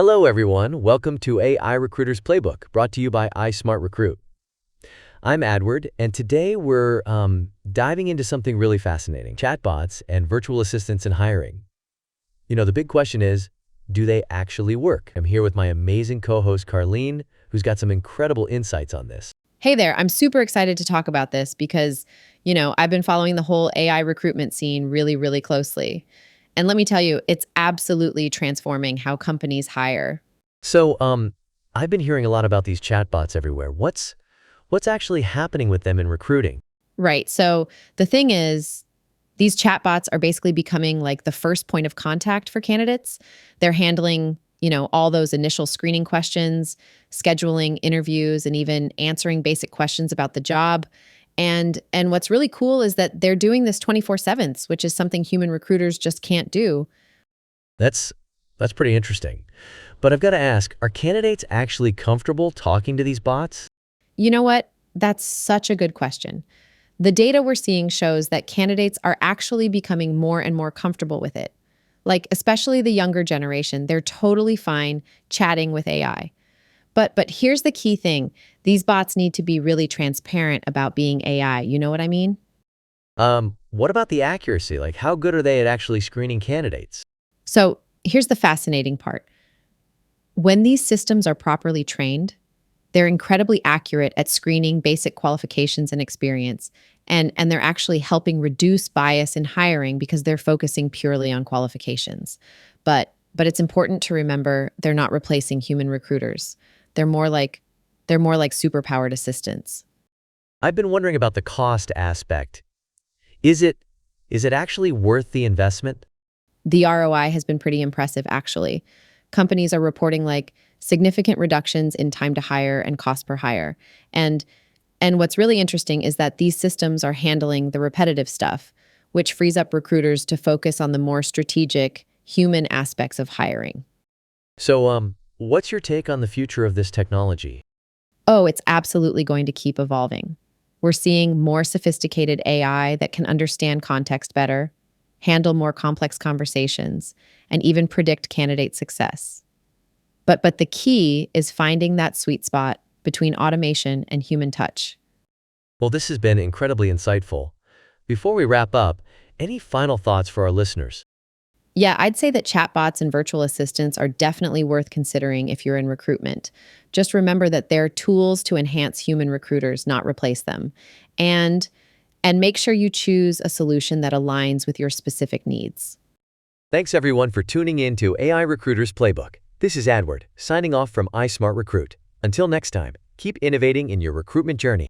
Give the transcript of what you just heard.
Hello everyone, welcome to AI Recruiter's Playbook, brought to you by iSmartRecruit. I'm Adward, and today we're diving into something really fascinating, chatbots and virtual assistants in hiring. The big question is, do they actually work? I'm here with my amazing co-host Carlene, who's got some incredible insights on this. Hey there, I'm super excited to talk about this because, I've been following the whole AI recruitment scene really, really closely. And let me tell you, it's absolutely transforming how companies hire. So, I've been hearing a lot about these chatbots everywhere. What's actually happening with them in recruiting? Right. So the thing is, these chatbots are basically becoming like the first point of contact for candidates. They're handling, all those initial screening questions, scheduling interviews, and even answering basic questions about the job. And what's really cool is that they're doing this 24/7, which is something human recruiters just can't do. That's pretty interesting. But I've got to ask, are candidates actually comfortable talking to these bots? You know what? That's such a good question. The data we're seeing shows that candidates are actually becoming more and more comfortable with it. Like, especially the younger generation, they're totally fine chatting with AI. But here's the key thing. These bots need to be really transparent about being AI. You know what I mean? What about the accuracy? Like, how good are they at actually screening candidates? So, here's the fascinating part. When these systems are properly trained, they're incredibly accurate at screening basic qualifications and experience. And they're actually helping reduce bias in hiring because they're focusing purely on qualifications. But it's important to remember they're not replacing human recruiters. They're more like superpowered assistants. I've been wondering about the cost aspect. Is it actually worth the investment? The ROI has been pretty impressive, actually. Companies are reporting like significant reductions in time to hire and cost per hire. And what's really interesting is that these systems are handling the repetitive stuff, which frees up recruiters to focus on the more strategic, human aspects of hiring. So, what's your take on the future of this technology? Oh, it's absolutely going to keep evolving. We're seeing more sophisticated AI that can understand context better, handle more complex conversations, and even predict candidate success. But the key is finding that sweet spot between automation and human touch. Well, this has been incredibly insightful. Before we wrap up, any final thoughts for our listeners? Yeah, I'd say that chatbots and virtual assistants are definitely worth considering if you're in recruitment. Just remember that they're tools to enhance human recruiters, not replace them. And make sure you choose a solution that aligns with your specific needs. Thanks everyone for tuning in to AI Recruiter's Playbook. This is Adward, signing off from iSmartRecruit. Until next time, keep innovating in your recruitment journey.